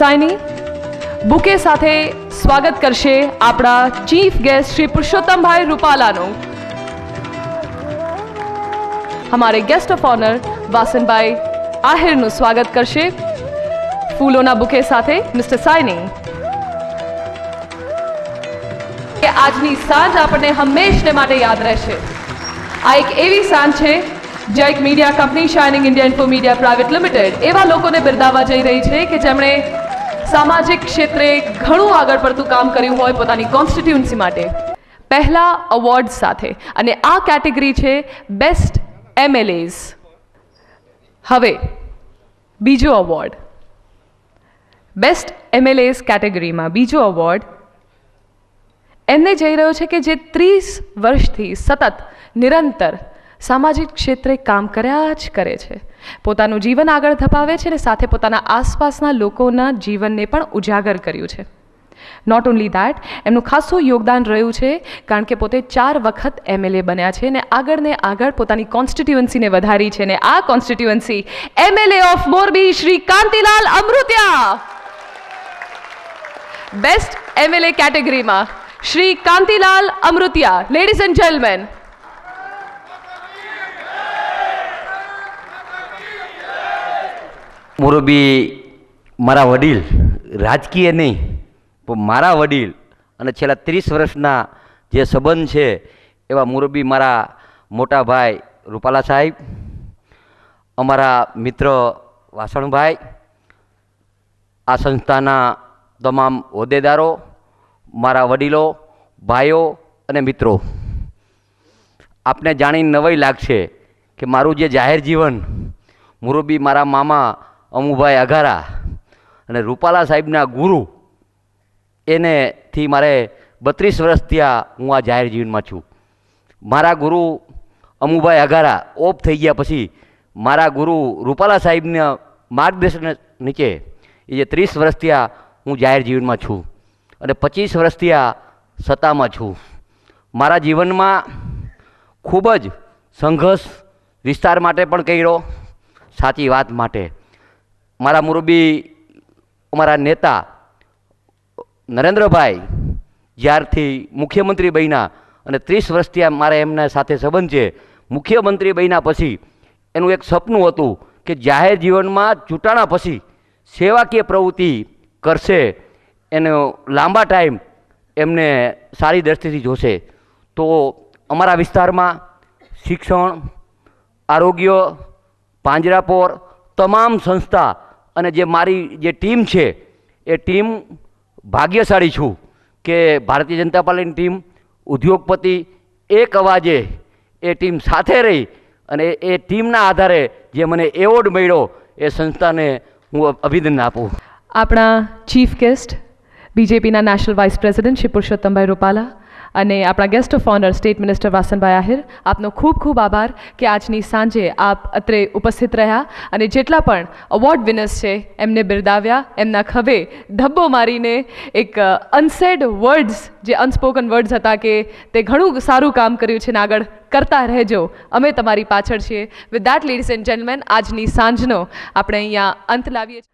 સાયની bouquet સાથે સ્વાગત કરશે આપણા ચીફ ગેસ્ટ શ્રી પુરુષોત્તમભાઈ રૂપાલાનું। हमारे गेस्ट ऑफ ऑनर वासनभाई आहिरનું સ્વાગત કરશે ફૂલોના બુકે સાથે મિસ્ટર સાયની। કે આજની સાંજ આપણને હંમેશને માટે યાદ રહેશે। આ એક એવી સાંજ છે જે એક media company shining India info media private limited એવા લોકોને બિરદાવવા જઈ રહી છે કે જેમણે સામાજિક ક્ષેત્રે ઘણું આગળ પડતું કામ કર્યું હોય પોતાની કોન્સ્ટિટ્યુન્સી માટે। પહેલા અવોર્ડ સાથે અને આ કેટેગરી છે બેસ્ટ MLAs। હવે બીજો અવોર્ડ બેસ્ટ MLAs કેટેગરીમાં બીજો અવોર્ડ એમને જઈ રહ્યો છે કે જે 30 વર્ષથી સતત નિરંતર સામાજિક ક્ષેત્રે કામ કર્યા જ કરે છે, પોતાનું જીવન આગળ ધપાવે છે અને સાથે પોતાના આસપાસના લોકોના જીવનને પણ ઉજાગર કર્યું છે। નોટ ઓનલી દેટ, એમનું ખાસું યોગદાન રહ્યું છે કારણ કે પોતે 4 વખત MLA બન્યા છે અને આગળ ને આગળ પોતાની કોન્સ્ટિટ્યુઅન્સીને વધારી છે અને આ constituency MLA of Morbi Shri Kantilal Amrutiya. Best MLA કેટેગરીમાં Shri Kantilal Amrutiya, ladies and gentleman. Morbi મારા વડીલ, રાજકીય નહીં પણ મારા વડીલ અને છેલ્લા 30 વર્ષના જે સંબંધ છે એવા મોરબી મારા મોટા ભાઈ રૂપાલા સાહેબ, અમારા મિત્ર વાસણભાઈ, આ સંસ્થાના તમામ હોદ્દેદારો, મારા વડીલો, ભાઈઓ અને મિત્રો, આપને જાણીને નવાઈ લાગશે કે મારું જે જાહેર જીવન મોરબી મારા મામા અમુભાઈ અઘારા અને રૂપાલા સાહેબના ગુરુ એનેથી મારે 32 વર્ષ થયા હું આ જાહેર જીવનમાં છું। મારા ગુરુ અમુભાઈ અઘારા ઓફ થઈ ગયા પછી મારા ગુરુ રૂપાલા સાહેબના માર્ગદર્શન નીચે એ જે 30 વર્ષ થયા હું જાહેર જીવનમાં છું અને 25 વર્ષ થયા સત્તામાં છું। મારા જીવનમાં ખૂબ જ સંઘર્ષ વિસ્તાર માટે પણ કર્યો, સાચી વાત માટે। મારા મોરબી અમારા નેતા નરેન્દ્રભાઈ જ્યારથી મુખ્યમંત્રી બન્યા અને 30 વર્ષથી મારે એમના સાથે સંબંધ છે, મુખ્યમંત્રી બન્યા પછી એનું એક સપનું હતું કે જાહેર જીવનમાં ચૂંટાણા પછી સેવાકીય પ્રવૃત્તિ કરશે, એનો લાંબા ટાઈમ એમને સારી દ્રષ્ટિથી જોશે। તો અમારા વિસ્તારમાં શિક્ષણ, આરોગ્ય, પાંજરાપોર તમામ સંસ્થા અને જે મારી જે ટીમ છે એ ટીમ ભાગ્યશાળી છું કે ભારતીય જનતા પાર્ટીની ટીમ, ઉદ્યોગપતિ એક અવાજે એ ટીમ સાથે રહી અને એ ટીમના આધારે જે મને એવોર્ડ મળ્યો એ સંસ્થાને હું અભિનંદન આપું। આપણા ચીફ ગેસ્ટ બીજેપીના national vice president Shri Purushottambhai Rupala અને આપણા guest of honour state minister Vasanbhai Ahir, આપનો ખૂબ ખૂબ આભાર કે આજની સાંજે આપ અત્રે ઉપસ્થિત રહ્યા અને જેટલા પણ અવોર્ડ વિનર્સ છે એમને બિરદાવ્યા, એમના ખભે ધબ્બો મારીને એક અનસેડ વર્ડ્સ, જે અનસ્પોકન વર્ડ્સ હતા કે તે ઘણું સારું કામ કર્યું છે ને આગળ કરતા રહેજો, અમે તમારી પાછળ છીએ। With that ladies and gentleman, આજની સાંજનો આપણે અહીંયા અંત લાવીએ છીએ।